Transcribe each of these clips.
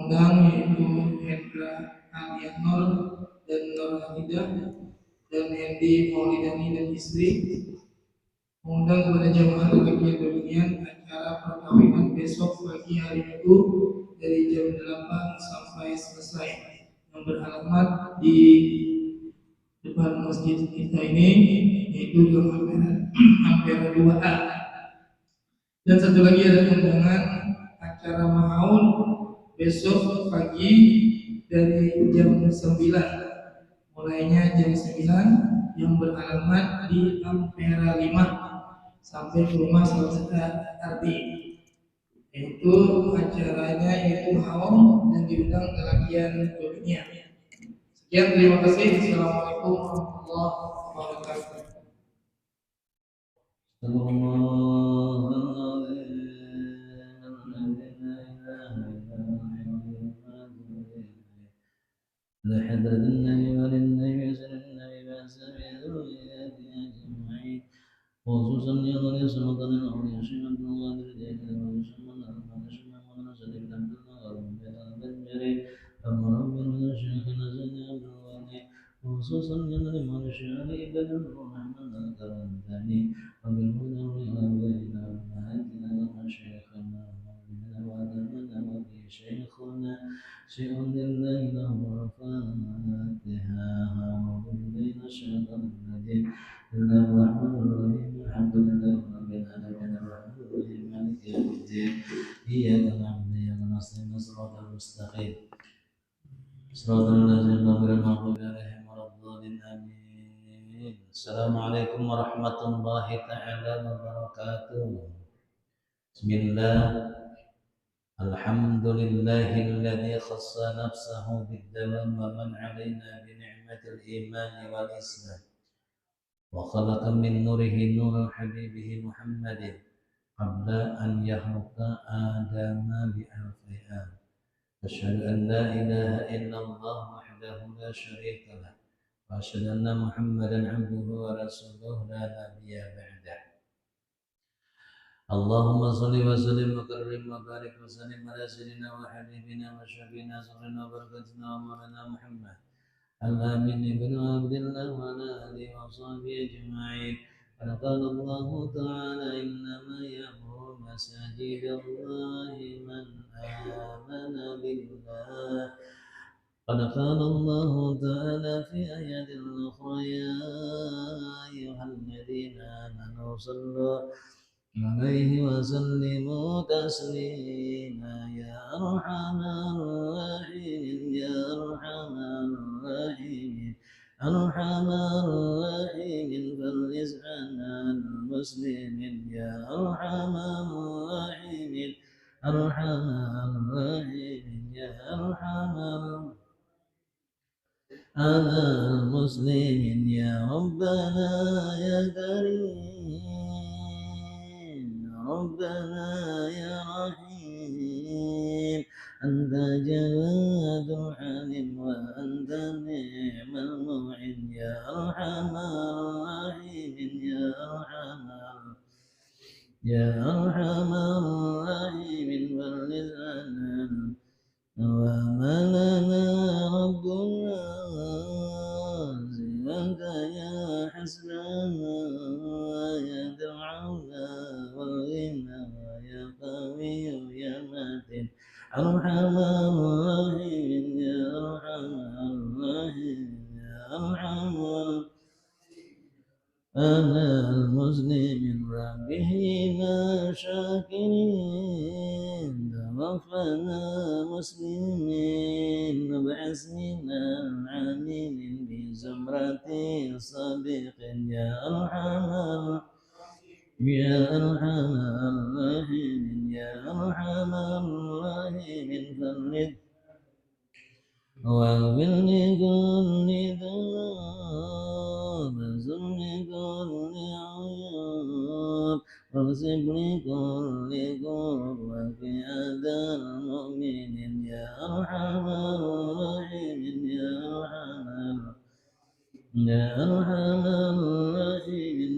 mengundang yaitu Hendra Alianor dan Nur Hamidah dan Hendy Maulidani dan istri, mengundang kepada jamaah laki-laki berniat acara perkawinan besok pagi hari Minggu dari jam 8 sampai selesai, yang beralamat di depan masjid kita ini, yaitu Gang Ampera 2A. Dan satu lagi ada undangan acara mahaul besok pagi dari jam 9, mulainya jam 9, yang beralamat di Ampera 5 sampai ke rumah saudara Arti. Yaitu acaranya yaitu mahaul dan diundang kelakian dunia. Sekian, terima kasih. Assalamualaikum warahmatullahi wabarakatuh. لحضرة النبي وللنبي وسلم النبي بأسامي ذرياته أجمعين، خصوصا يا سلطان الأولياء شيخ عبد القادر الجيلاني ويسمى الأربعة شيخ محمد نصر بن عبد الله رب الجليل، أما رب الشيخ نزل عبد الغني، خصوصا يا الشيخ علي بن الرحمن الكرماني، وبالهدى والآبائنا وأمهاتنا ومشايخنا وأدمنا وفي شيخنا شيء لله له الفاتحة وبالليل الشيطان الرجيم. بسم الله الرحمن الرحيم، الحمد لله رب العالمين الرحمن الرحيم مالك يوم الدين، إياك نعبد وإياك نستعين صراط المستقيم صراط الذين غير المغضوب عليهم ولا الضالين آمين. السلام عليكم ورحمة الله تعالى وبركاته. بسم الله، الحمد لله الذي خص نفسه بالدوام ومن علينا بنعمة الإيمان والإسلام، وخلق من نوره نور حبيبه محمد قبل أن يخلق آدم بألف عام. أشهد أن لا إله إلا الله وحده لا شريك له، وأشهد أن محمدا عبده ورسوله لا نبي بعده. اللهم صل وسلم وكرم وبارك وسلم على سيدنا وحبيبنا وشفينا سرنا وبركتنا ومولانا محمد الآمين بن عبد الله وعلى آله وصحبه أجمعين. قال الله تعالى: إنما يأمر مساجد الله من آمن بالله. قد قال الله تعالى في آيات أخرى: يا أيها الذين آمنوا صلوا عليه وسلموا تسليما. يا أرحم الراحمين، يا أرحم الراحمين، أرحم الراحمين فرج عن المسلمين. يا أرحم الراحمين، أرحم الراحمين، يا أرحم على المسلمين. يا ربنا يا كريم، ربنا يا رحيم، أنت جواد حليم وأنت نعم المعين. يا أرحم الراحمين، يا أرحم الراحمين فرج عنا وما لنا ربنا سواك يا حسبنا يا ذا العلا والغنى يا قوي يا متين. أرحم الراحمين، يا أرحم الراحمين، يا أرحم على المسلمين. ربنا شاكرين، توفنا مسلمين، وبعثنا عاملين بزمرة الصادقين. يا أرحم الراحمين، يا أرحم الراحمين فرج واغفر لكل ذنوب، زر لكل عيوب، واغفر لكل كرب، وفي أذى المؤمنين. يا أرحم الراحمين، يا أرحم الراحمين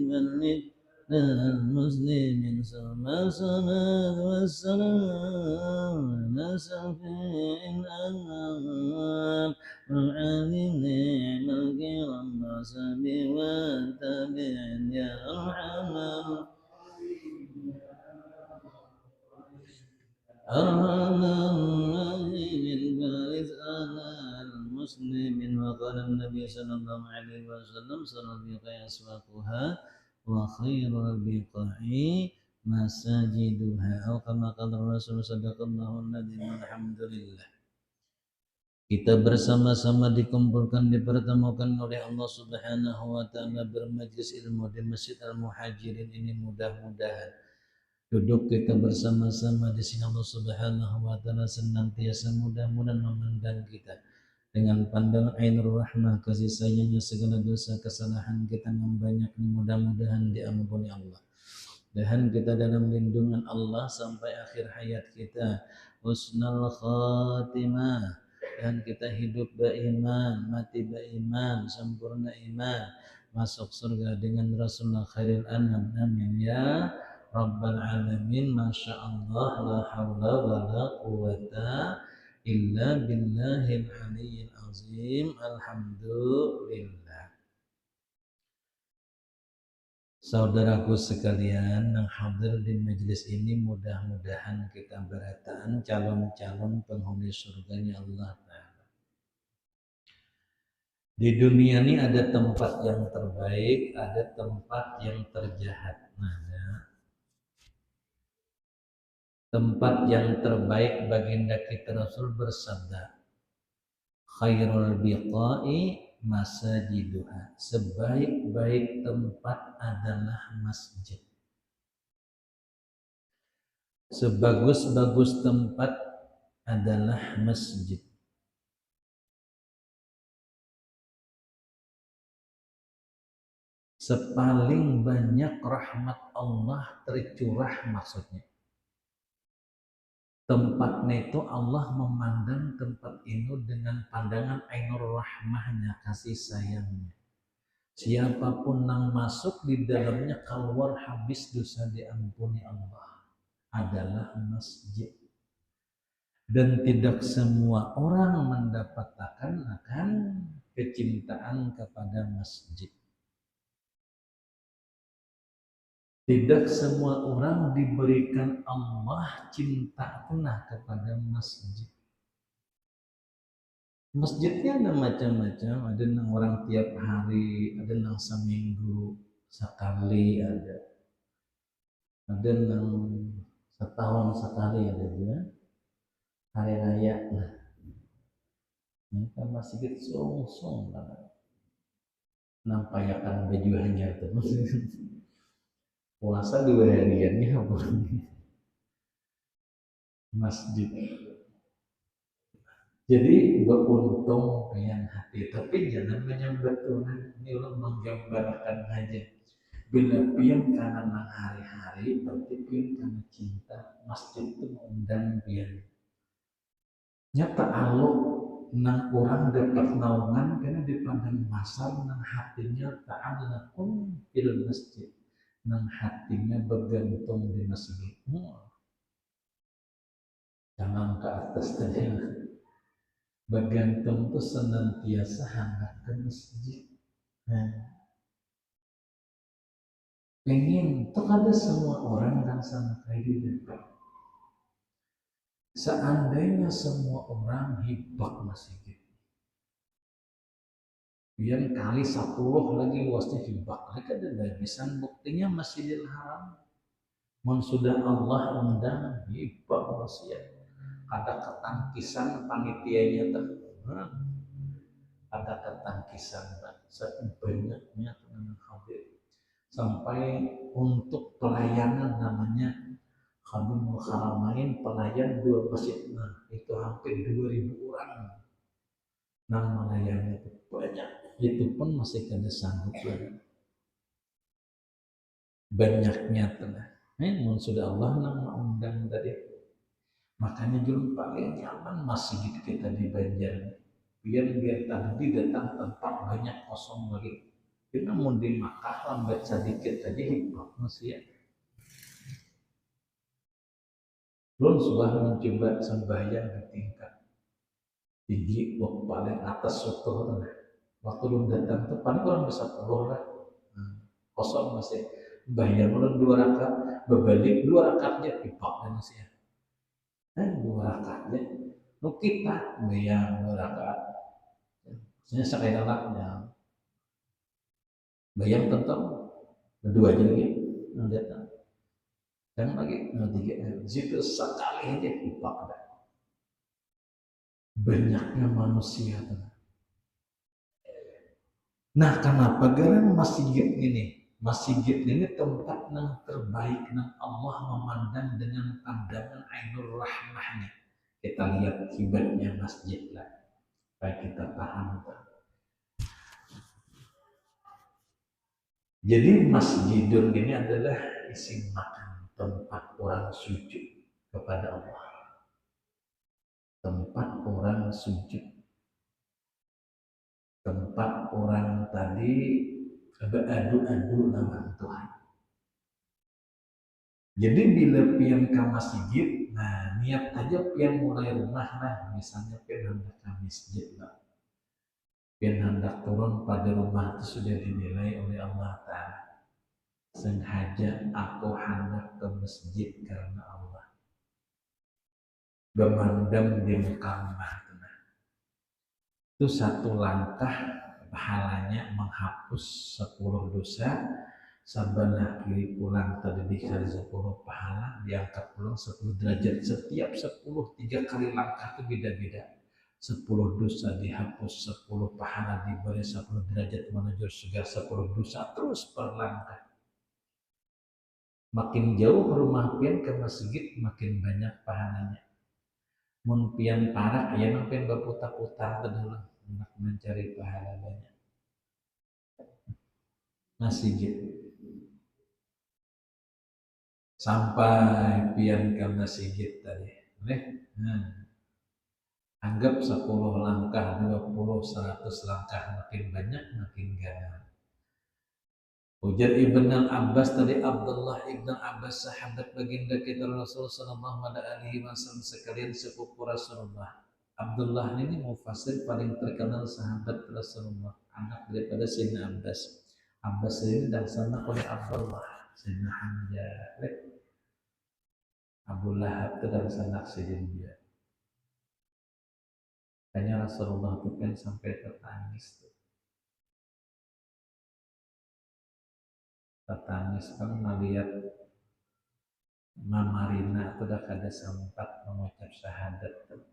بلغ المسلمين. ثم الصلاة والسلام على شفيع وعلي نعم الكرام وصحبه والتابعين يا أرحم الراحمين البارث على المسلمين وقال النبي صلى الله عليه وسلم صلى البقاع أسواقها وخير البقاع masajiduha atau kama qala Rasul sadaqallahu aladzim. Alhamdulillah, kita bersama-sama dikumpulkan dipertemukan oleh Allah Subhanahu wa taala bermajlis ilmu di Masjid Al-Muhajirin ini. Mudah-mudahan duduk kita bersama-sama di sini Allah Subhanahu wa taala senantiasa mudah-mudahan memandang kita dengan pandangan ainur rahmah, kasih sayangnya, segala dosa kesalahan kita membanyak, mudah-mudahan diampuni Allah. Dan kita dalam lindungan Allah sampai akhir hayat kita, husnul khatimah, dan kita hidup beriman, mati beriman, sempurna iman, masuk surga dengan Rasulullah khairil anam. Amin ya rabbal alamin. Masya Allah, la hawla wa la quwata illa billahil aliyyil azim. Alhamdulillah. Saudaraku sekalian yang hadir di majelis ini, mudah-mudahan kita berataan calon-calon penghuni surganya Allah Ta'ala. Di dunia ini ada tempat yang terbaik, ada tempat yang terjahat. Tempat yang terbaik baginda kita Rasul bersabda, khairul biqa'i masajiduha, sebaik-baik tempat adalah masjid. Sebagus-bagus tempat adalah masjid. Sepaling banyak rahmat Allah tercurah, maksudnya tempatnya itu Allah memandang tempat ini dengan pandangan ainur rahmahnya, kasih sayangnya. Siapapun yang masuk di dalamnya keluar habis dosa diampuni Allah, adalah masjid. Dan tidak semua orang mendapatkan akan kecintaan kepada masjid. Tidak semua orang diberikan Allah cinta pernah kepada masjid. Masjidnya ada macam-macam, ada yang orang tiap hari, ada yang seminggu sekali, ada yang setahun sekali, ada juga hari raya. Nah, masjid song-song banget, nampayakan baju hanya terus. Puasa 2 hariannya apa? Masjid. Jadi beruntung dengan hati, tapi jangan menyambat Tuhan. Ini Allah menggambarkan aja. Bila pian karena hari-hari, berarti pian karena cinta. Masjid itu mengundang pian. Nyata Allah nang orang dapat naungan karena di padang masar nang hatinya ta'allaqun fil masjid. Nang hatinya bergantung di masjid. Jangan ke atas tadi. Bergantung itu senantiasa hangat ke masjid. Pengen itu ada semua orang yang sampai di depan. Seandainya semua orang hibak masjid, biar kali 10 lagi luasnya hibak, mereka ada bisa buktinya Masjidil Haram. Sudah Allah undang hibak masjid. Ada ketangkisan panitianya ada ketangkisan sebanyaknya teman hadir, sampai untuk pelayanan namanya Khadimul Haramain, pelayan 2 masjid, itu hampir 2000 orang yang melayani, itu banyak. Itu pun masih kada sanggup banyaknya telah. Sudah Allah nama undang tadi. Makanya dulu paling nyaman masjid kita di Banjar. Biar tadi datang tempat banyak kosong lagi. Kita mau di Makkah lambat sedikit aja hibah masih ya. Belum sudah mencoba sembahyang di tingkat tinggi waktu paling atas waktu waktu belum datang tuh paling orang bisa puluh lah. Kosong masih bayar mulai 2 rakaat berbalik 2 rakaatnya pipak dan masih dan 2 rakaatnya nu kita bayar 2 rakaat maksudnya sekali anaknya bayang tentang berdua aja lagi datang dan lagi tiga situ sekali aja pipak banyaknya manusia. Nah, kenapa garang masjid ini tempat yang terbaik yang Allah memandang dengan pandangan ainur rahmahnya. Kita lihat hebatnya masjid lah, supaya kita paham. Jadi masjidun ini adalah isi makan, tempat orang sujud kepada Allah. Tempat orang sujud. Tempat orang tadi beradu-adu lawan Tuhan. Jadi bila pian ke masjid, nah niat aja pian mulai rumah lah, misalnya pian hendak ke masjid lah. Pian hendak turun pada rumah itu sudah dinilai oleh Allah Ta'ala. Sengaja aku hendak ke masjid karena Allah. Memandang di muka rumah. Itu satu langkah pahalanya menghapus 10 dosa. Sabanah kiri pulang tadi dikali 10 pahala, diangkat pulang 10 derajat. Setiap 10 3 kali langkah itu beda-beda. 10 dosa dihapus, 10 pahala diberi, 10 derajat menuju surga, 10 dosa terus per langkah. Makin jauh rumah pian ke masjid makin banyak pahalanya. Mun pian parak ya pian berputar-putar dulu untuk mencari pahala banyak. Masjid sampai pian ke masjid tadi. Anggap 10 langkah, 20, 100 langkah makin banyak makin gana. Ujar Ibn Abbas tadi Abdullah Ibn Abbas sahabat baginda kita Rasul sallallahu alaihi wasallam sekalian sepupu Rasulullah. Abdullah ini mufassir paling terkenal sahabat Rasulullah, anak daripada Sayyidina Abbas. Abbas ini dan sana oleh Abdullah, Sayyidina Hamzah. Abu Lahab itu dan sanak Sayyidina. Hanya Rasulullah itu kan sampai tertangis tuh. Tertangis kan melihat Mama Rina itu udah kada sempat mengucap syahadat tuh.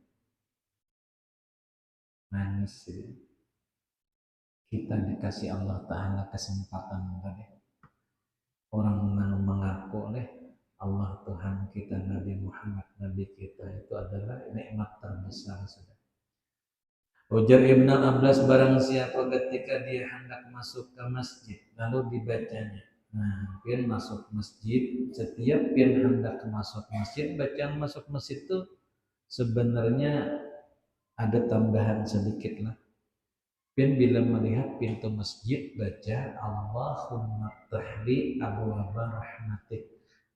Nangis sih. Kita dikasih Allah Ta'ala kesempatan tadi. Orang yang mengaku oleh Allah Tuhan kita, Nabi Muhammad, Nabi kita itu adalah nikmat terbesar sudah. Ujar Ibn Abbas barang siapa ketika dia hendak masuk ke masjid lalu dibacanya. Nah, pian masuk masjid, setiap pian hendak masuk masjid, bacaan masuk masjid itu sebenarnya ada tambahan sedikit lah. Pian bila melihat pintu masjid baca Allahumma tahli abwaaba rahmatik.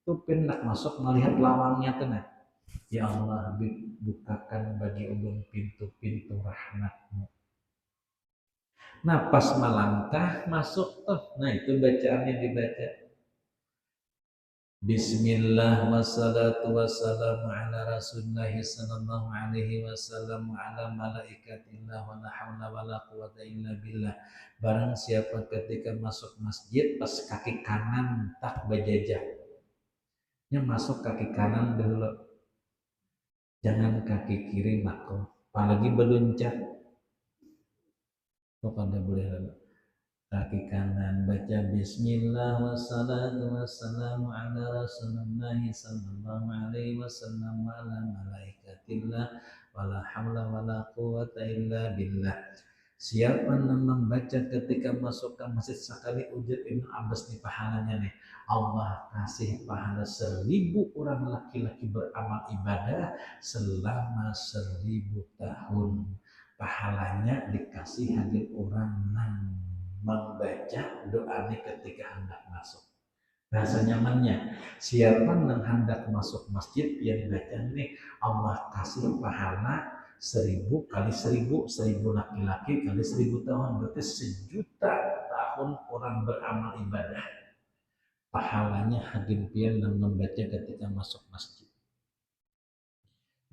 Itu pian nak masuk melihat lawangnya tenang. Ya Allah, bukakan bagi ulun pintu-pintu rahmatmu. Nah pas melangkah masuk tuh, nah itu bacaannya dibaca. Bismillah wassalatu wassalamu ala rasulillahi sallallahu alaihi wasallam wa ala malaikatillah wa la hawla wa la quwata illa billah. Barang siapa ketika masuk masjid pas kaki kanan tak bajajah. Nya masuk kaki kanan dulu. Jangan kaki kiri makruh, apalagi berluncat. Pada boleh kaki kanan baca Bismillah wassalatu wassalamu ala rasulillahi sallallahu alaihi wasallam wa ala malaikatillah wa la hawla wa la quwata illa billah. Siapa yang membaca ketika masuk ke masjid sekali, ujar Ibn Abbas di pahalanya nih, Allah kasih pahala 1000 orang laki-laki beramal ibadah selama 1000 tahun. Pahalanya dikasih hadir orang yang membaca doa ini ketika hendak masuk. Rasa nyamannya, siapa yang hendak masuk masjid yang baca ini Allah kasih pahala 1000 kali 1000, 1000 laki-laki kali 1000 tahun, berarti 1.000.000 tahun orang beramal ibadah. Pahalanya hagin pian dan membaca ketika masuk masjid.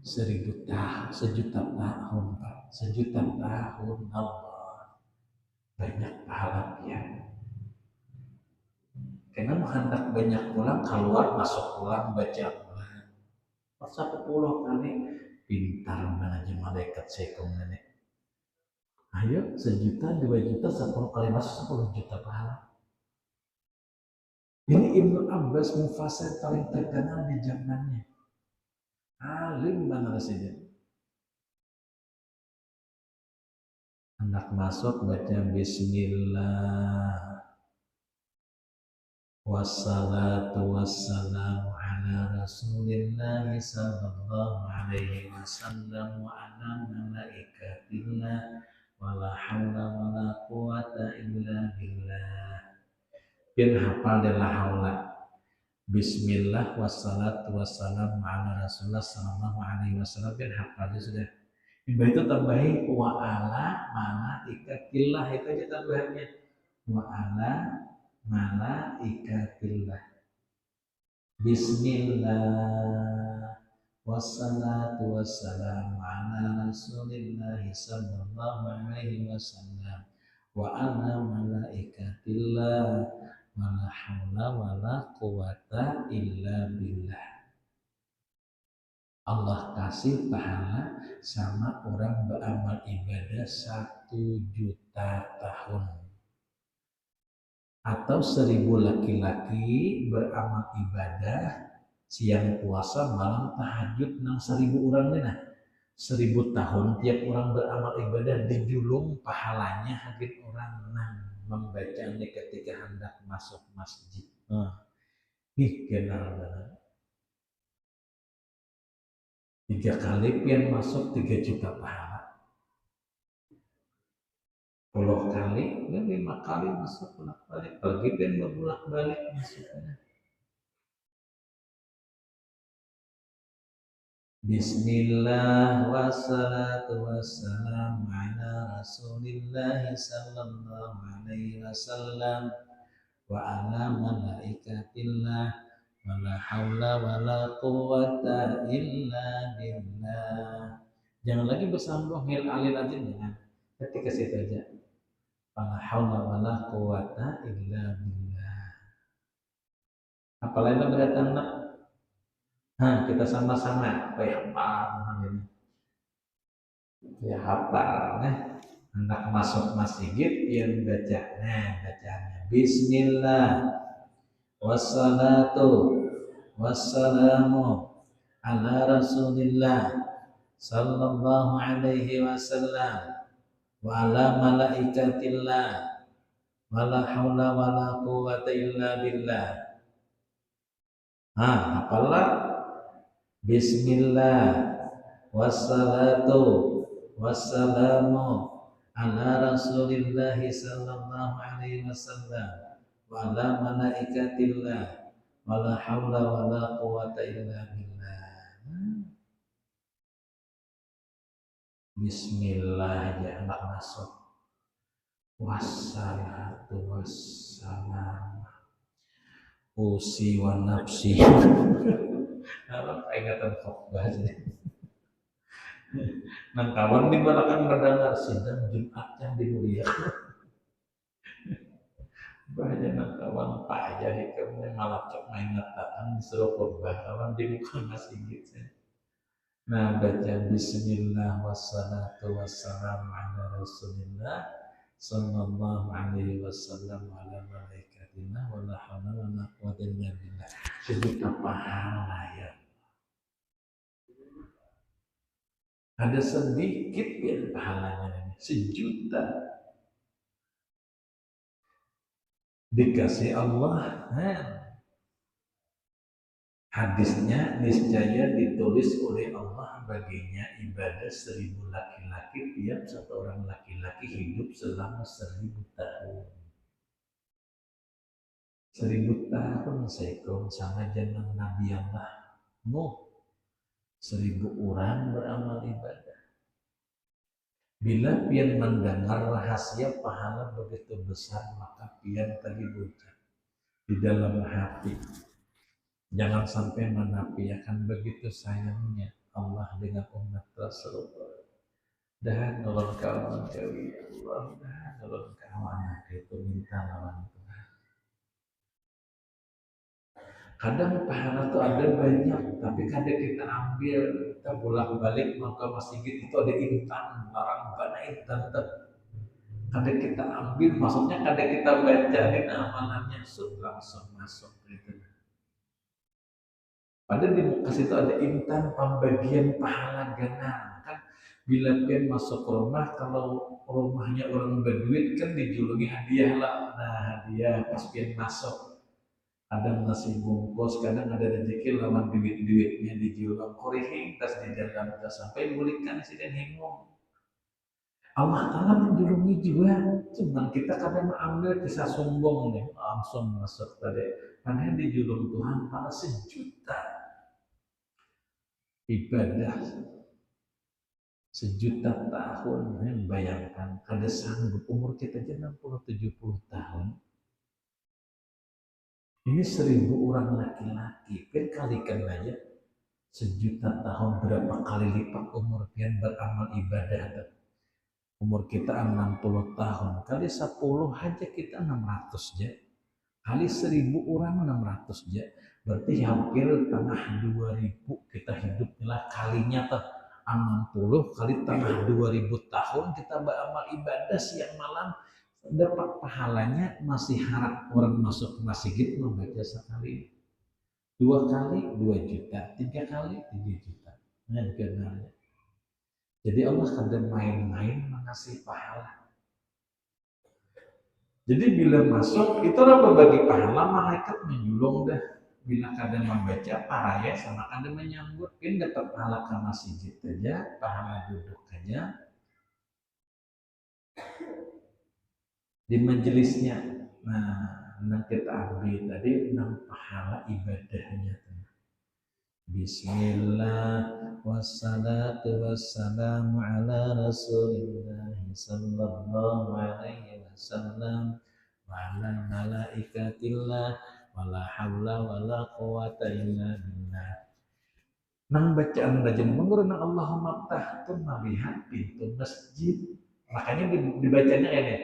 1.000 tahun, 1.000.000 tahun, Pak. 1.000.000 tahun, Allah. Banyak pahala pian. Karena hendak banyak pulang, keluar, masuk pulang, baca pulang. Pas 10 kali, pintar aja malaikat sekong nenek. Ayo, 1.000.000, 2.000.000, 10 kali masuk 10 juta pahala. Ini Ibnu Abbas mufasir paling terkenal di zamannya. Alim mana saja. Hendak masuk baca Bismillah. Wassalatu wassalamu ala Rasulillah sallallahu alaihi wasallam wa ala malaikatillah wala haula wala quwata illa billah. Pian hafal de la haula. Bismillah wassalatu wassalamu ala Rasulillah sallallahu alaihi wasallam, pian hafal sudah. Ibadah itu tambahin wa ala malaikatillah, itu aja tambahannya. Wa ala malaikatillah. Bismillah wassalatu wassalamu ala Rasulillah sallallahu alaihi wasallam wa ala malaikatillah wala haula wala quwata illa billah. Allah kasih pahala sama orang beramal ibadah 1.000.000 tahun. Atau 1.000 laki-laki beramal ibadah, siang puasa, malam tahajud, nang 1.000 orang deh. 1.000 tahun tiap orang beramal ibadah dijulung pahalanya hagin orang nang membacanya ketika hendak masuk masjid. Nih kenal banget. 3 kali pian masuk 3.000.000 pahala. 10 kali, 5 kali masuk bolak-balik. Pagi pian bolak-balik masuknya. Bismillah wassalatu wassalamu ala Rasulillah sallallahu alaihi wasallam wa ala malaikatillah wala haula wala quwata illa billah. Jangan lagi bersambung hil alil aja, jangan. Ketika situ aja. Wala haula wala quwata illa billah. Apalagi berdatang nak. Kita sama-sama hafal ini. Ya hafal, hendak masuk masjid yang baca. Bacanya Bismillah wassalatu wassalamu ala Rasulillah sallallahu alaihi wasallam wa ala malaikatillah wala haula wala quwata illa billah. Hafalah Bismillah wassalatu wassalamu ala Rasulillah sallallahu alaihi wasallam wa ala malaikatillah wala haula wala quwata illa billah. Bismillah ya anak masuk. Wassalatu wassalam usi wa nafsi. Apa ingatan khotbah aja. Nang kawan di belakang mendengar sidang Jumat yang dimuliakan. Bahaya nang kawan payah ikamnya malah cok main ngatakan disuruh khotbah kawan di muka masjid. Nah baca Bismillah wassalatu wassalamu ala Rasulillah sallallahu alaihi wasallam wa ala malaikatillah wala haula wala quwwata illa billah. Sejuta pahala ya. Ada sedikit yang pahalanya ini, 1.000.000 dikasih Allah. Hadisnya niscaya ditulis oleh Allah baginya ibadah 1.000 laki-laki tiap satu orang laki-laki hidup selama 1.000 tahun. 1.000 tahun seikong sama zaman Nabi Allah Nuh. 1.000 orang beramal ibadah. Bila pian mendengar rahasia pahala begitu besar, maka pian tadi ucap di dalam hati. Jangan sampai menafikan begitu sayangnya Allah dengan umat Rasulullah. Dan nolong kawan kami Allah, dan nolong kawan itu minta lawan Tuhan. Kadang pahala itu ada banyak, tapi kadang kita ambil, kita bolak-balik maka masjid itu ada intan, barang banyak intan. Kadang kita ambil, maksudnya kadang kita baca di amalannya langsung masuk gitu. Padahal di muka situ ada intan pembagian pahala gana. Kan bila pian masuk rumah, kalau rumahnya orang berduit kan dijuluki hadiah lah. Nah hadiah pas pian masuk. Kadang nasi bungkus, kadang ada rezeki lawan duit-duitnya dijulung korihing tas di dalam tas sampai bulikan si dan hinggung. Allah Ta'ala menjulungi juga, cuman kita kadang mengambil kisah sombong nih, langsung masuk tadi. Karena dijulung Tuhan pada sejuta ibadah, sejuta tahun. Bayangkan, ada sanggup umur kita aja 60-70 tahun. Ini 1000 orang laki-laki, kan kalikan aja sejuta tahun berapa kali lipat umur pian beramal ibadah. Umur kita 60 tahun, kali 10 aja kita 600 aja. Kali 1000 orang 600 aja. Berarti hampir tengah 2000 kita hidup lah kalinya tuh 60 kali tengah 2000 tahun kita beramal ibadah siang malam dapat pahalanya masih harap orang masuk ke masjid membaca sekali 2 kali 2 juta 3 kali 3 juta nah kenalnya. Jadi Allah kadang main-main mengasih pahala. Jadi bila masuk itu orang berbagi pahala malaikat menyulung dah. Bila kadang membaca paraya sama kadang menyambut pin dapat pahala ke masjid aja, pahala duduk aja di majelisnya. Nah, kita ambil tadi 6 pahala ibadahnya. Bismillah wassalatu wassalamu ala rasulillah sallallahu alaihi wasallam wa ala malaikatillah wala hawla wala quwata illa billah. Nang bacaan rajin mengurang Allahumma tahtun melihat pintu masjid. Makanya dibacanya ini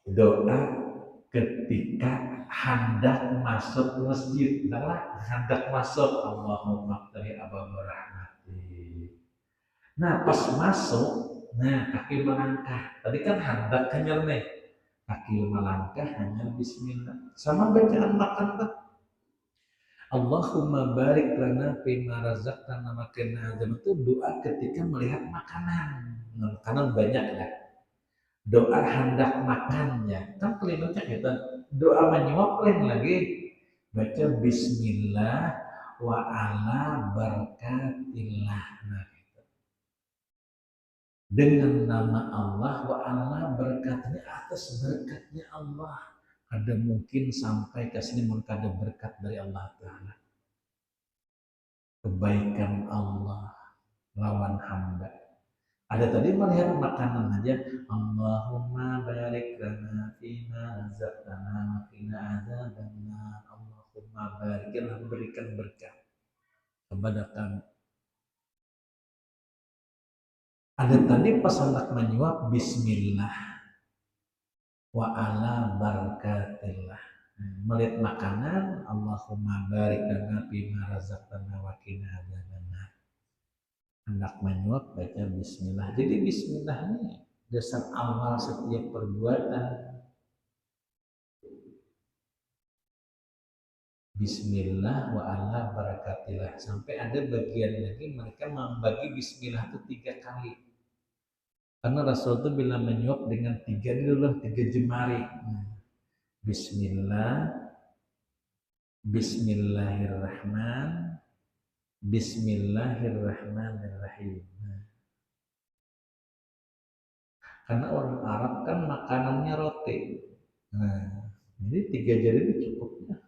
doa ketika hendak masuk masjid, adalah hendak masuk Allahumma ftah abwaaba rahmati. Nah pas masuk, nah kaki melangkah. Tadi kan hendak hanya nih, kaki melangkah hanya Bismillah. Sama bacaan makan tuh. Allahumma barik lana fima razaqtana wa qina adzabannar. Itu doa ketika melihat makanan. Makanan banyak ya. Doa hendak makannya kan kalimatnya kita doa menyuap lain lagi baca bismillah wa ala barakatillah nah, gitu. Dengan nama Allah wa ala berkatnya atas berkatnya Allah ada mungkin sampai ke sini mungkin ada berkat dari Allah Ta'ala kebaikan Allah lawan hamba. Ada tadi melihat makanan aja Allahumma barik lana fima razaqtana wa qina adzabannar. Allahumma bariklah berikan berkah kepada kami. Ada tadi pas hendak menyuap bismillah wa ala barakatillah. Melihat makanan Allahumma barik lana fima razaqtana wa qina adzabannar. Hendak menyuap baca bismillah. Jadi bismillah ini dasar awal setiap perbuatan. Bismillah wa ala barakatillah. Sampai ada bagian lagi mereka membagi bismillah itu 3 kali. Karena Rasul itu bila menyuap dengan 3 dulu 3 jemari. Bismillah, Bismillahirrahmanirrahim. Karena orang Arab kan makanannya roti. Nah, jadi 3 jari itu cukupnya.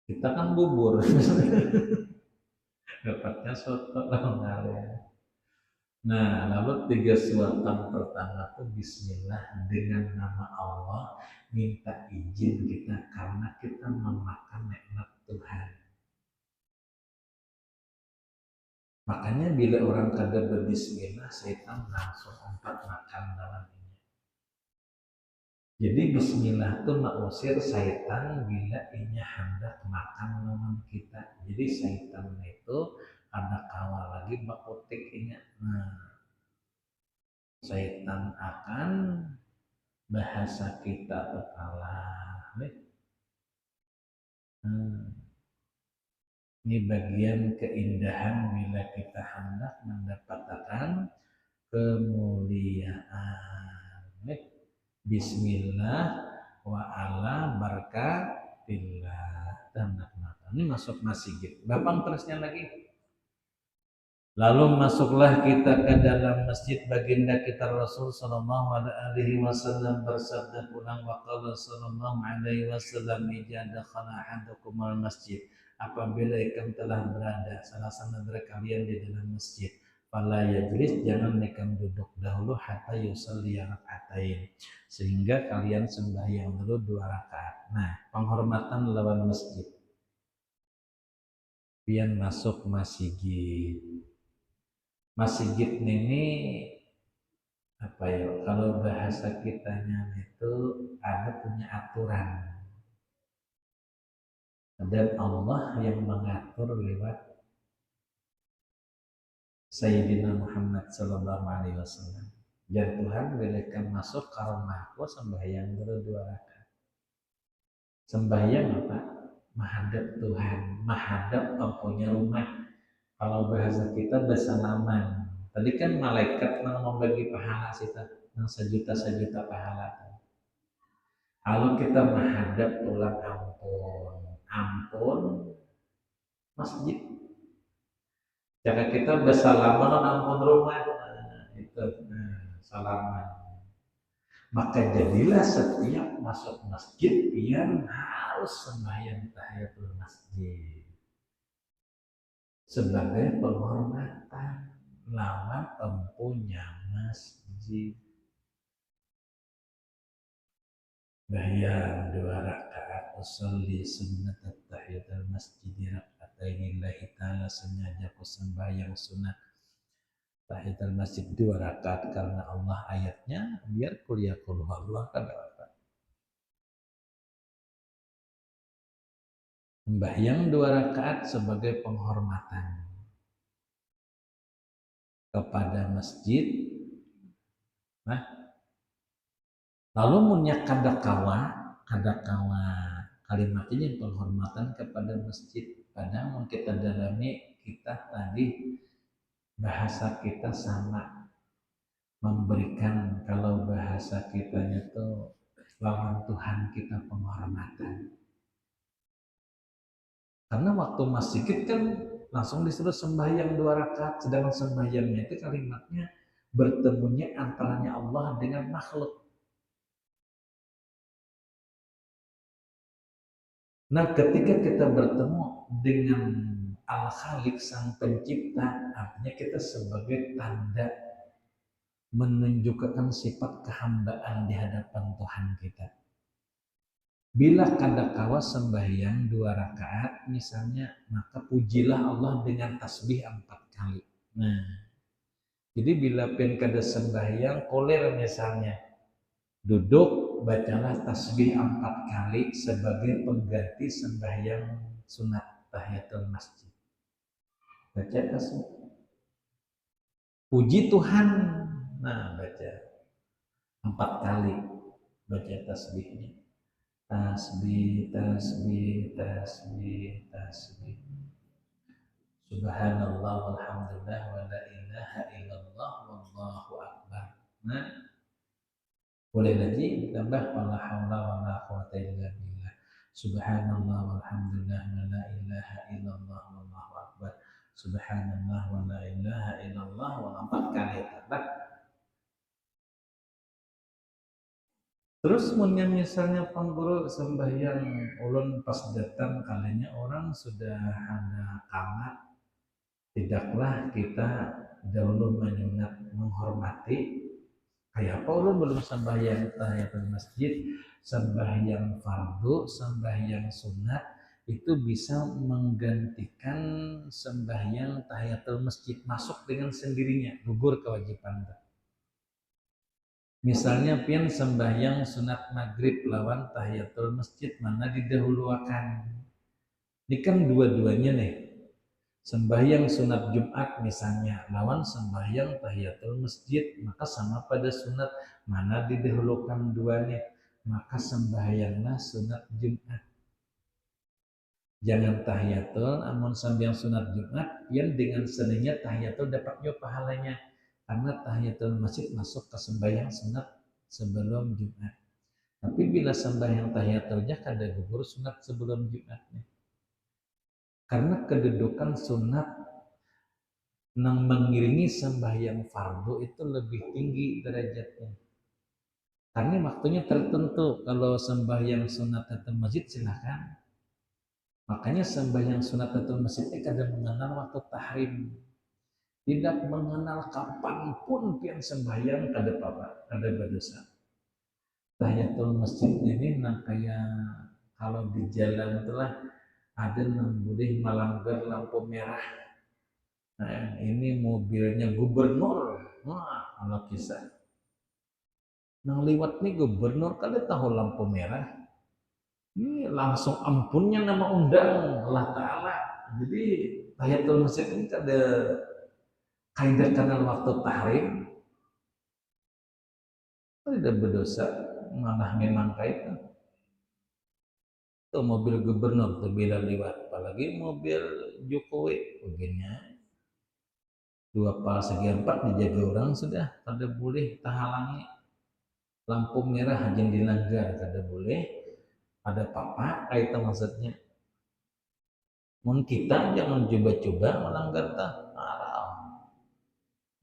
Kita kan bubur. dapatnya soto dong kalian. Nah, lalu 3 suatan pertama tuh Bismillah dengan nama Allah, minta izin kita karena kita memakan nikmat Tuhan. Makanya bila orang kada berbismillah, setan langsung empat makan dalam ini. Jadi Bismillah itu mengusir setan bila inya hendak makan lawan kita. Jadi setan itu ada kawal lagi bakutik inya. Nah, setan akan bahasa kita terkalah. Ini bagian keindahan bila kita hendak mendapatkan kemuliaan. Bismillah wa ala barakatillah. Ini masuk masjid. Bapak terusnya lagi. Lalu masuklah kita ke dalam masjid. Baginda kita Rasul sallallahu alaihi wasallam bersabda pulang waqala sallallahu alaihi wasallam idza dakhala ahadukum al-masjid, apabila ikan telah berada salah satu dari kalian di dalam masjid, fala yajlis, jangan ikan duduk dahulu hatta yusalli rakaatain, sehingga kalian sembahyang dulu 2 rakaat. Nah, penghormatan lawan masjid. Pian masuk masjid. Masjid ini apa ya, kalau bahasa kitanya itu ada punya aturan, dan Allah yang mengatur lewat Sayyidina Muhammad sallallahu alaihi wasallam. Dan Tuhan berikan masuk ke rumahku sembahyang dulu 2 rakaat. Sembahyang apa? Menghadap Tuhan, menghadap punya rumah. Kalau bahasa kita bersalaman. Tadi kan malaikat yang membagi pahala kita, yang sejuta-sejuta pahala. Kalau kita menghadap tulang ampun masjid. Jika kita bersalaman ampun rumah, itu salaman. Maka jadilah setiap masuk masjid pian harus sembahyang tahiyatul masjid sebagai penghormatan lawan empunya masjid. Bayang 2 rakaat usolli sunnat tahiyatul masjid rakaatain lillahi ta'ala, sengaja aku sembahyang sunat tahiyatul masjid 2 rakaat karena Allah, ayatnya biar kuliah qul huwallah kada apa. Sembahyang 2 rakaat sebagai penghormatan kepada masjid. Nah, lalu munyak kadakawa kalimat ini penghormatan kepada masjid. Padahal kita dalami kita tadi bahasa kita sama, memberikan, kalau bahasa kitanya itu lawan Tuhan kita penghormatan. Karena waktu masjid kan langsung disuruh sembahyang 2 rakaat, sedangkan sembahyangnya itu kalimatnya bertemunya antaranya Allah dengan makhluk. Nah, ketika kita bertemu dengan Al-Khaliq sang pencipta, artinya kita sebagai tanda menunjukkan sifat kehambaan di hadapan Tuhan kita. Bila kadakawa sembahyang 2 rakaat misalnya, maka pujilah Allah dengan tasbih 4 kali. Nah, jadi bila pen kada sembahyang koler misalnya, duduk bacalah tasbih 4 kali sebagai pengganti sembahyang sunat tahiyatul masjid. Baca tasbih. Puji Tuhan. Nah, baca 4 kali baca tasbihnya. Tasbih, tasbih, tasbih, tasbih. Subhanallah walhamdulillah wa la ilaha illallah wallahu akbar. Nah, boleh lagi tambah wala haula wala quwata illa billah. Subhanallah walhamdulillah wa la ilaha illallah wallahu akbar. Subhanallah wa la ilaha illallah wa 4 kali tambah. Terus misalnya pengguru sembahyang ulun pas datang kalinya orang sudah ada kamar, tidaklah kita dahulu menyunat menghormati kayak apa ulun belum sembahyang tahiyatul masjid, sembahyang fardu, sembahyang sunat itu bisa menggantikan sembahyang tahiyatul masjid, masuk dengan sendirinya, gugur kewajiban. Misalnya pian sembahyang sunat maghrib lawan tahiyatul masjid, mana didahuluakan? Ini kan dua-duanya nih. Sembahyang sunat Jumat misalnya lawan sembahyang tahiyatul masjid, maka sama pada sunat, mana didahulukan duanya, maka sembahyanglah sunat Jumat. Jangan tahiyatul, amun sembahyang sunat Jumat, yang dengan seninya tahiyatul dapatnya pahalanya, karena tahiyatul masjid masuk ke sembahyang sunat sebelum Jumat. Tapi bila sembahyang tahiyatulnya kada gugur sunat sebelum Jumatnya. Karena kedudukan sunat yang mengiringi sembahyang fardu itu lebih tinggi derajatnya. Karena waktunya tertentu. Kalau sembahyang sunat tahiyatul masjid silahkan. Makanya sembahyang sunat tahiyatul masjid itu kadang mengenal waktu tahrim. Tidak mengenal kapanpun pian sembahyang kada apa, kada berdosa. Tahiyatul masjid ini nah kayak kalau di jalan itulah ada yang boleh melanggar lampu merah. Nah, ini mobilnya gubernur. Wah, kalau kisah. Nang liwat nih gubernur kada tahu lampu merah. Ini langsung ampunnya nama undang Allah Ta'ala. Jadi tahiyatul masjid ini kada kaidah kenal waktu tahrim. Tidak berdosa. Malah memang kaitan. Itu mobil gubernur tuh bila lewat. Apalagi mobil Jokowi. Begini. 2 4 dijaga orang sudah. Kada boleh tahalangi. Lampu merah hanya dilanggar. Kada boleh. Ada apa kaitan maksudnya. Mun kita jangan coba-coba melanggar tak.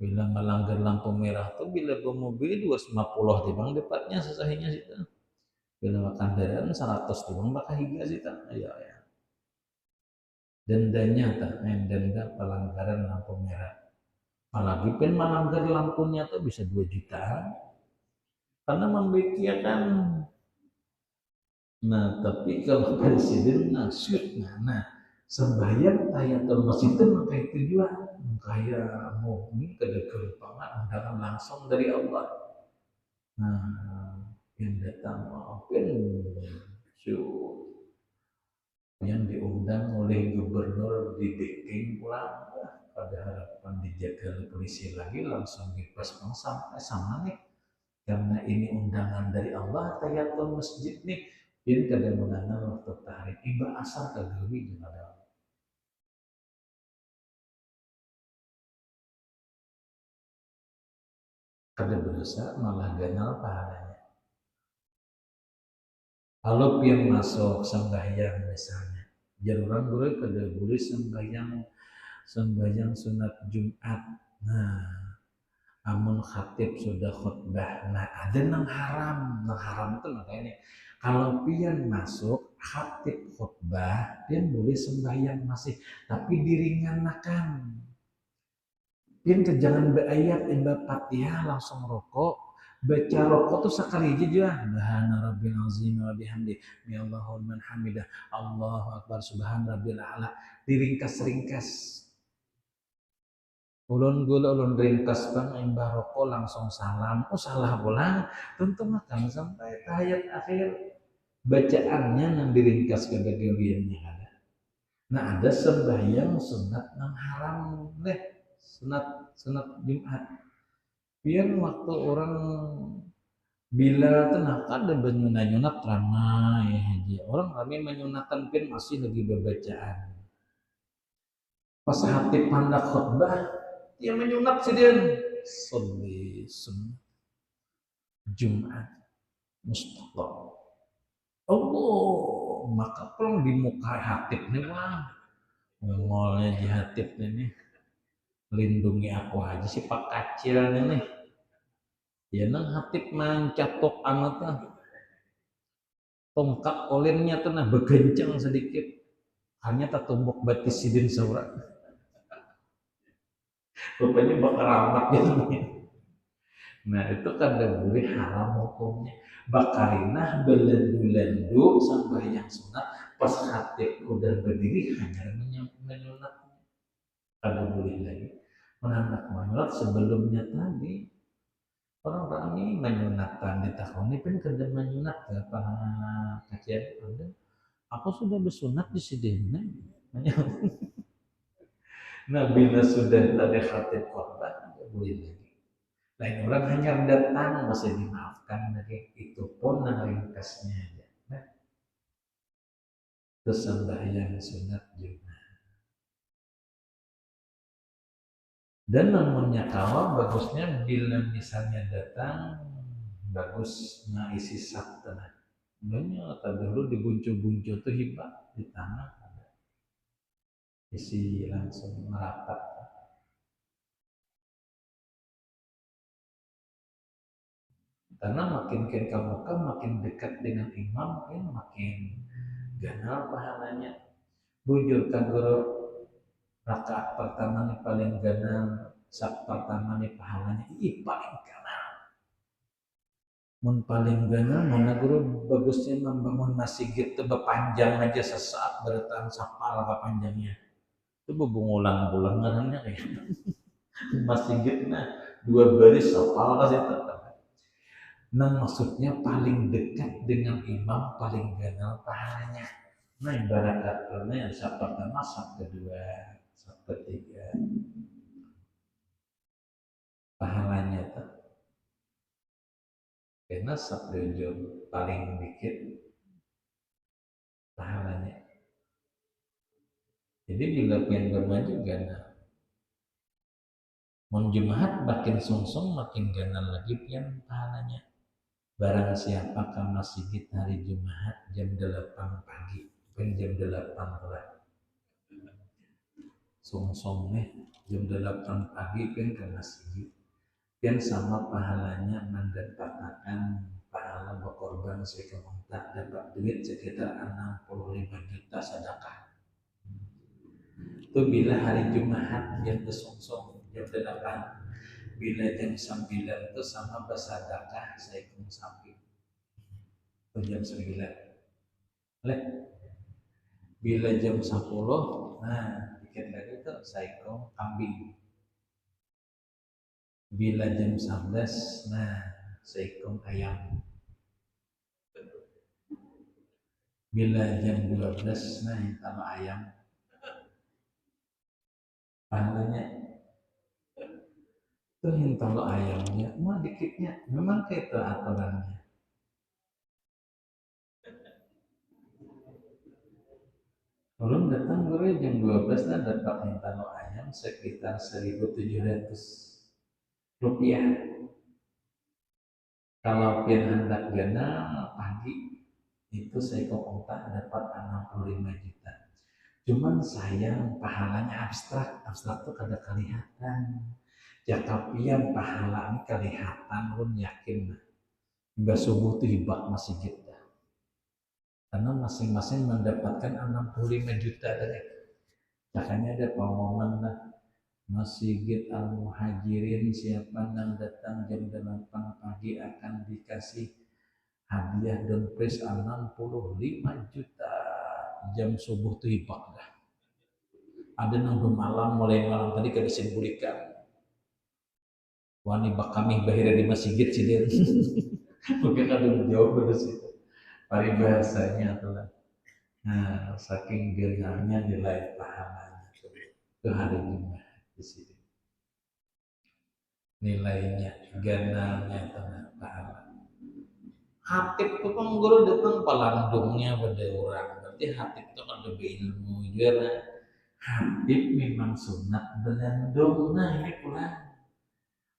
Bila melanggar lampu merah tuh bila bawa mobil 250 tibang dapatnya sesahinya situ. Bila kendaraan 100 tibang bakal higa situ. Ya. Dendanya tak, denda pelanggaran lampu merah. Apalagi pen melanggar lampunya tuh bisa 2 juta. Karena membikiakan. Nah, tapi kalau presiden nasyid, nah sembahyang tahiyatul masjid itu mengkait tujuan, kayak mau ini kedepangan undangan langsung dari Allah. Nah, yang datang maafin yang diundang oleh gubernur di Deking pulang, pada harapan dijaga polisi lagi langsung bebas sampai sama nih. Karena ini undangan dari Allah, tahiyatul masjid nih, ini kada mengenal waktu tahrim. Iba asal kagawi jeung ada. Kada berdosa malah ganal pahalanya. Kalau pian masuk sembahyang misalnya, jaruran boleh kada boleh sembahyang sunat Jumat. Nah, amun khatib sudah khutbah, nah ada nang haram itu makanya kalau pian masuk khatib khutbah, pian boleh sembahyang masih, tapi diringankan. Pian jangan beayat imba Fatihah langsung rokok, baca rokok tuh sekali aja, subhana rabbil azim wa bihamdi, ya Allahul man hamidah, Allahu akbar, subhana rabbil a'la, diringkas-ringkas. Ulun ringkas bang imbah rokok langsung salam, salah pulang, tentu makan sampai tahiyat akhir bacaannya yang diringkas ke bagiannya ada. Nah ada sembahyang sunat yang haram deh, sunat Jumat. Biar waktu orang bila tenang ada menyunat ramai haji, orang kami menyunatan pun masih lagi berbacaan. Pas hati pandak khutbah yang menyunat sidin sholli sunnah Jumat mustaqim. Allah maka pulang di muka hatib nih bang, ngolnya di hatib nih, lindungi aku aja sih pak kacil nih. Ya nang hatib mencatok amat lah, tongkat olinnya tuh nah begencang sedikit, hanya tak tumbuk batis sidin saurat. rupanya bakal ramat gitu. Nah itu kan boleh haram hukumnya. Bakarinah belendu-lendu sampai yang sunat pas khatib udah berdiri hanya menyunat. Kada boleh lagi menanak menyunat sebelumnya tadi. Orang ini menyunatkan di tahun ini pun kada menyunat ke kajian Anda. Aku sudah bersunat di sini. Nah bila sudah ada khatib korban tidak boleh lagi. Lain orang hanya datang masih dimaafkan lagi. Itu pun ringkasnya aja. Nah, terus sembahyang sunat juga. Dan namunnya kawan bagusnya bila misalnya datang bagus ngisi sabtu. Banyak tadi dulu dibuncu-buncu tuh hibah di tangan isi langsung merapat. Karena makin ke muka makin dekat dengan imam makin ganal pahalanya. Bujur kagoro rakaat pertama nih paling ganal, sak pertama nih pahalanya paling ganal. Mun paling ganal mana guru bagusnya membangun masjid itu berpanjang aja sesaat bertahan sapal apa panjangnya. Itu bubungulang-ulang ngarannya kayak masjidnya 2 baris sapal kasih tetap. Nah maksudnya paling dekat dengan imam paling ganal pahalanya. Nah ibarat katanya yang sab pertama, sab kedua, sab ketiga pahalanya tuh. Karena sab tujuh paling dikit pahalanya. Jadi bila pengen bermaju ganal. Mun Jumat makin sungsung makin ganal lagi pian pahalanya. Barang siapa ke masjid hari Jumat jam 8 pagi, jam 8 pula. Sungsung nih jam 8 pagi kan ke masjid. Pian sama pahalanya mendapatkan pahala berkorban sekitar dapat duit sekitar 65 juta sedekah. Itu bila hari Jumat jam sungsung jam 8. Bila jam 9 itu sama bersedekah seekor sapi. Itu jam 9. Leh. Bila jam 10, nah dikit lagi itu seekor kambing. Bila jam 11, nah seekor ayam. Bila jam 12, nah kalau ayam. Pahalanya itu hintalo ayamnya, mah dikitnya, memang kayak itu aturannya. Belum datang gue jam 12 lah dapat hintalo ayam sekitar 1.700 rupiah. Kalau pian hendak ganal pagi itu seekor onta dapat 65 juta. Cuman sayang pahalanya abstrak tuh kada kelihatan. Jaka pian pahala ini kelihatan pun yakin. Hingga subuh tuh hibah masih gitu. Karena masing-masing mendapatkan 65 juta tadi. Makanya ada pengumuman lah. Masjid Al-Muhajirin siapa yang datang jam 8 pagi akan dikasih hadiah dan pris 65 juta. Jam subuh tuh hibah dah. Ada yang malam mulai malam tadi kada simbulikan. Wani bakami bahira di masjid sini. Mungkin ada jawab dari situ. Paribahasanya adalah saking genarnya nilai pahalanya itu hari Jumat di sini. Nilainya, ganalnya tengah pahala. Hatib itu kan guru datang palandungnya pada orang. Berarti hatib itu kan lebih ilmu juga. Hatib memang sunat belandung. Nah ini pula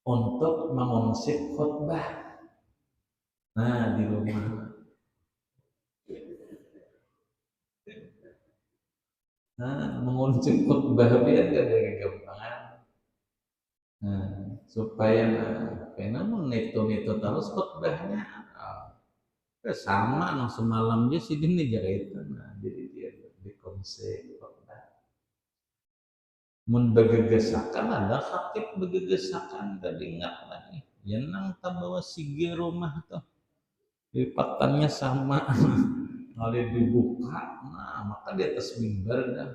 untuk mengonsep khutbah. Nah di rumah. Mengonsep khutbah biar gak ada kegampangan. Supaya karena neto terus khutbahnya sama semalam dia sih ini jadi itu. Jadi dia dikonsep khutbah. mun begegesakan ada khatib begegesakan tadi ingat lagi ya nang tabawa sigi rumah tuh lipatannya sama kali dibuka nah maka di atas mimbar dah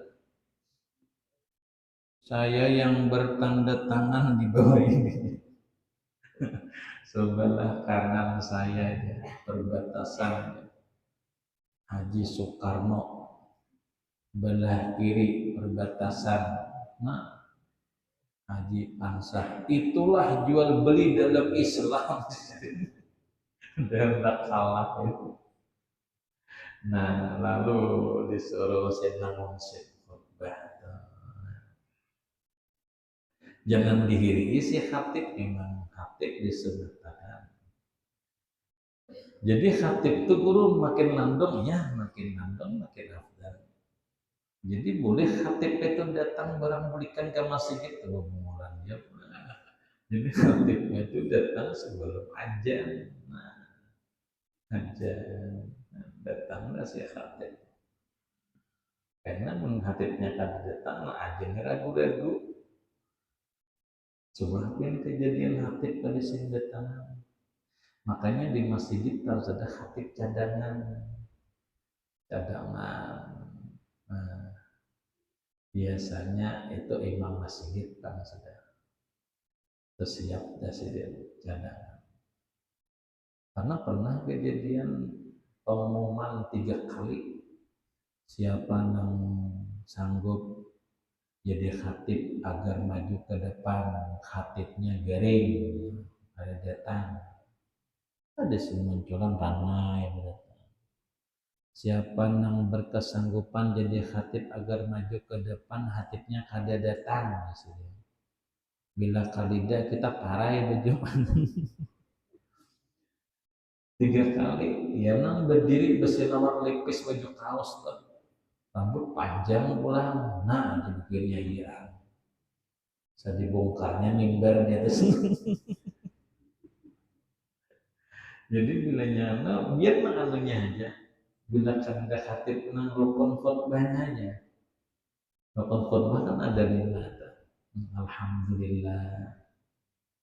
saya yang bertanda tangan di bawah ini sebelah kanan saya ya, perbatasan Haji Soekarno belah kiri perbatasan nah Haji Pansah itulah jual beli dalam Islam dan tak kalah itu. Nah lalu disuruh senang khutbah jangan dihiri si khatib memang khatib disunahkan jadi khatib itu guru makin landong ya makin landong makin afdal jadi boleh khatib itu datang barang belikan ke masjid itu mengulang ya jadi khatibnya itu datang sebelum ajan nah ajan datanglah si khatib karena menghatibnya kan datang nah ajan ragu-ragu coba yang kejadian khatib pada sini datang makanya di masjid harus ada khatib cadangan nah, biasanya itu imam masjid kan sudah tersiap presiden cadangan karena pernah kejadian pengumuman 3 kali siapa yang sanggup jadi khatib agar maju ke depan khatibnya garing ada datang ada munculan ramai datang siapa yang berkesanggupan jadi khatib agar maju ke depan khatibnya kada datang bila kalida kita parai berjumpaan 3 kali ya nang berdiri berselawat lepis baju kaos tuh rambut panjang pulang nah jadi pikirnya iya saya dibongkarnya mimbar di atas jadi bila nyana biar menganunya aja bila kanda khatib nang rukun khutbahnya aja rukun khutbah kan ada 5 alhamdulillah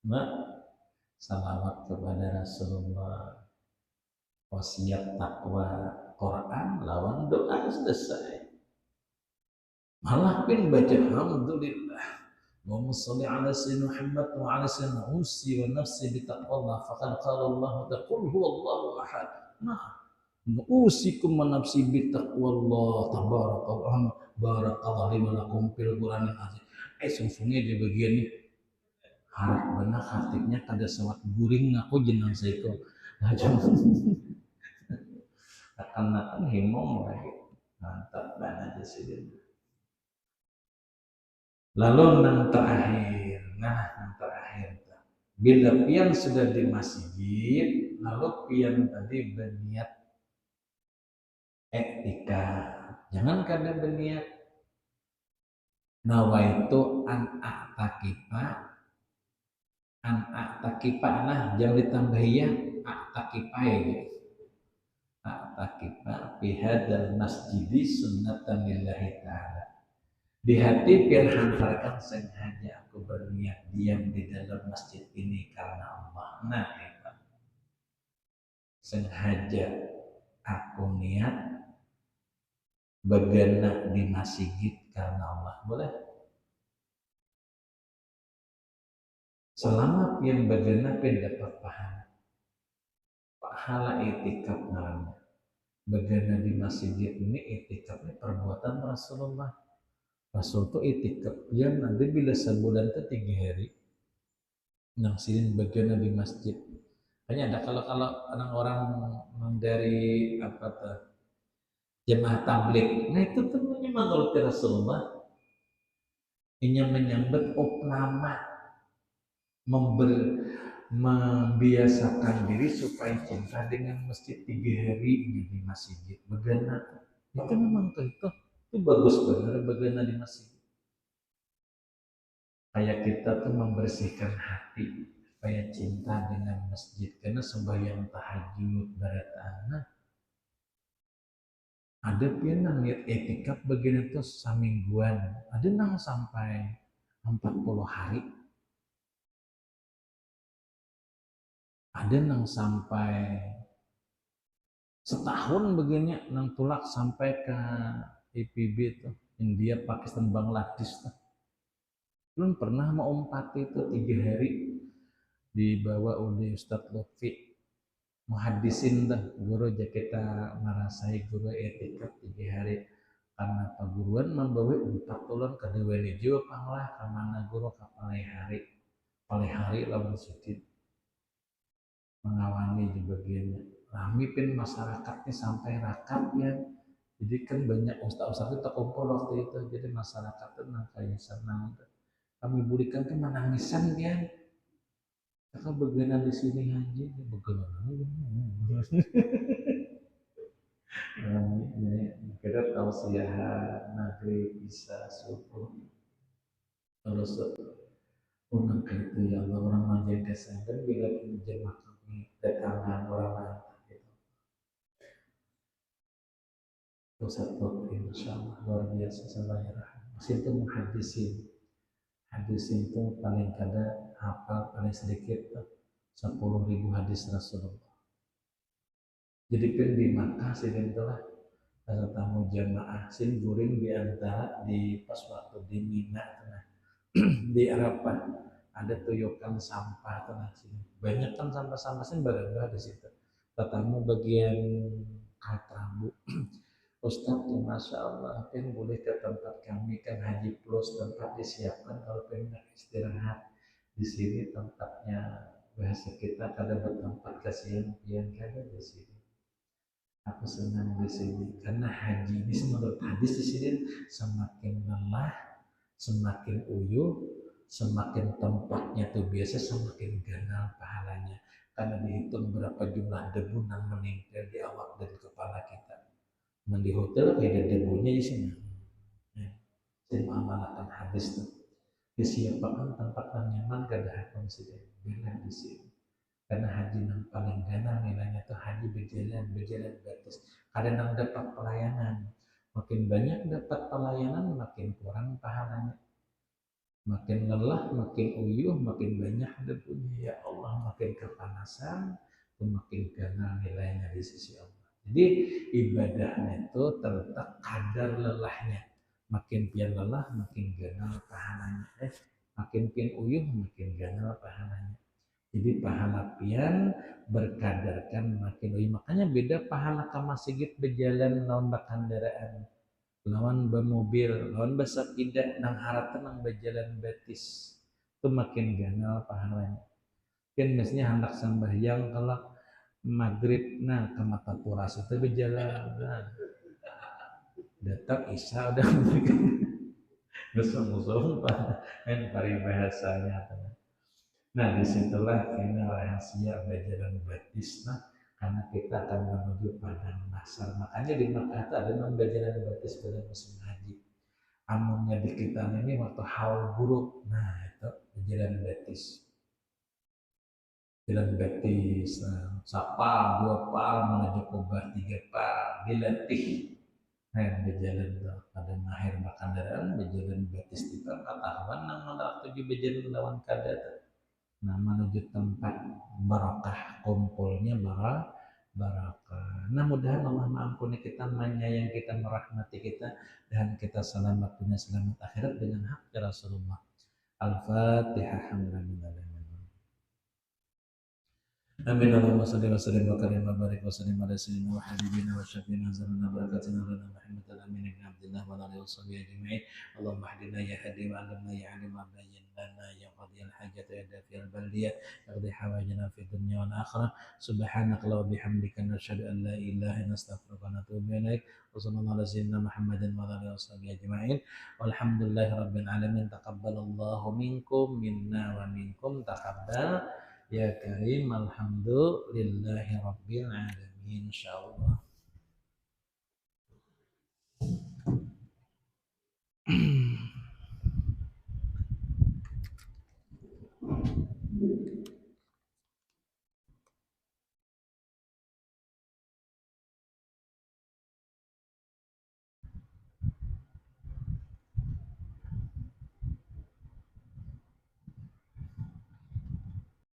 nah salawat kepada Rasulullah wasiat takwa Quran lawan doa selesai malah pun baca alhamdulillah Allahumma sholli ala sayyidina Muhammad wa ala sayyidina usi wa nafsi bi taqwallah faqad qala Allah qul huwallahu ahad nah usikum wa nafsi bi taqwallah tabarakallah barakallahu li wa lakum fil Qur'anil azim sungsungnya di bagian ini harap benar khatibnya kada sawat guring aku jenang saiko akan himong lagi mantap banget sih lalu yang terakhir bila pian sudah di masjid lalu pian tadi berniat etika jangan kada berniat nawaitu an a'takifa nah jangan ditambahi ya a'takifa fi hadzal masjidi sunnatan lillahi ta'ala di hati biar hantarkan sengaja aku berniat diam di dalam masjid ini karena Allah nah itu sengaja aku niat begana di masjid karena Allah boleh selama pian begana pian dapat pahala itikaf namanya begana di masjid ini itikafnya perbuatan Rasulullah Rasul itu itikaf yang nanti bila sebulan itu 3 hari nangsirin bagian di masjid. Hanya ada kalau orang dari apa tuh jemaah tabligh, nah itu temunya menurut Rasulullah ini menyambut opnama membiasakan diri supaya cinta dengan masjid 3 hari ini di masjid. Bagaimana? Itu memang itu bagus benar bagaimana di masjid. Kayak kita tuh membersihkan hati supaya cinta dengan masjid karena sembahyang tahajud berat anak Ada pian nang niat etikaf begini tuh samingguan, ada nang sampai 40 hari, ada nang sampai setahun begini nang tulak sampai ke IPB tuh, India, Pakistan, Bangladesh tuh. Belum pernah mau umpat itu 3 hari dibawa oleh Ustadz Lutfi muhadisin dah guru aja kita merasai guru etika 3 hari karena paguruan membawa 4 tulan ke dewa nijo panglah kemana guru ke palihari lawan sidit mengawani di bagiannya rami pin masyarakatnya sampai rakat ya, jadi kan banyak ustaz-ustaz itu terkumpul waktu itu, jadi masyarakat itu kayak senang kami berikan ke menangisan kan kakak bagian di sini aja bagian kira tausiah maghrib bisa subuh terus unang itu ya Allah orang menjaga kesehatan bila menjemah kami tetangan orang lain gitu. Satu insya Allah luar biasa sampai masih itu hadisin itu paling kada hafal paling sedikit 10.000 hadis Rasulullah. Jadi kan di Makkah sih itulah ada tamu jamaah sin guring di antara di pas waktu di Mina di Arafah ada tuyukan sampah tanah sini banyak kan sampah-sampah sini barang di situ tetamu bagian Katrabu Ustaz ya Masya Allah kan boleh ke tempat kami kan Haji Plus tempat disiapkan kalau pengen istirahat di sini tempatnya bahasa kita kadang bertempat kasihan yang kadang di sini aku senang di sini karena haji ini menurut hadis di sini semakin lelah semakin uyuh semakin tempatnya tuh biasa semakin ganal pahalanya karena dihitung berapa jumlah debu yang meninggal di awak dan kepala kita di hotel kayak ada debunya di sini saya mengamalkan hadis tuh disiapkan tempat yang nyaman kada hakon sih bila di sini karena haji yang paling ganal nilainya tuh haji berjalan gratis kadang dapat pelayanan makin banyak dapat pelayanan makin kurang pahalanya makin lelah, makin uyuh, makin banyak debunya. Ya Allah, makin kepanasan, makin ganal nilainya di sisi Allah. Jadi ibadahnya itu terletak kadar lelahnya. Makin pian lelah, makin ganal pahalanya. Makin pian uyuh, makin ganal pahalanya. Jadi pahala pian berkadarkan makin uyuh. Makanya beda pahala ke masjid berjalan lawan kendaraan. Lawan bermobil, lawan bersepeda, nang harap tenang berjalan betis, itu makin ganal pahalanya. Kan biasanya hendak sembahyang kalau maghrib, nah ke mata puras itu berjalan, nah, datang isya udah musuh-musuh kan paribahasanya. Nah disitulah ini rahasia berjalan betis, nah karena kita akan menuju padang mahsyar. Makanya di Makkah itu ada nama jalan betis pada musim haji. Amunnya di kita ini waktu haul buruk, nah itu jalan betis. Jalan betis, nah, sapa 2 pal menuju Kubah 3 pal dilatih. Nah berjalan tuh pada mahir kendaraan berjalan betis di tempat awan nang menolak tujuh berjalan lawan kada. Nah menuju tempat barakah kumpulnya barakah. Nah mudah-mudahan Allah mengampuni kita, menyayang kita, merahmati kita, dan kita selamat dunia selamat akhirat dengan hak Rasulullah. Al-Fatihah. Amin. Allahumma salli wa sallim wa karim wa barik wa sallim ala sayyidina wa habibina wa syafiina zalana barakatina lana Muhammad al-amin ibn Abdullah wa alihi wa sahbihi ajma'in. Allahumma hdina ya hadi wa alimna ya alim wa bayyin lana ya qadi al-hajat ya dafi al-baldiyah yaqdi hawajana fi dunya wal akhirah. Subhanaka wa bihamdika nashhadu an la ilaha illa anta astaghfiruka wa atubu ilaik. Wa sallallahu ala sayyidina Muhammadin wa alihi wa sahbihi ajma'in. Walhamdulillahi rabbil alamin. Taqabbalallahu minkum minna wa minkum taqabbal ya karim, alhamdulillahi rabbil alamin, insyaallah.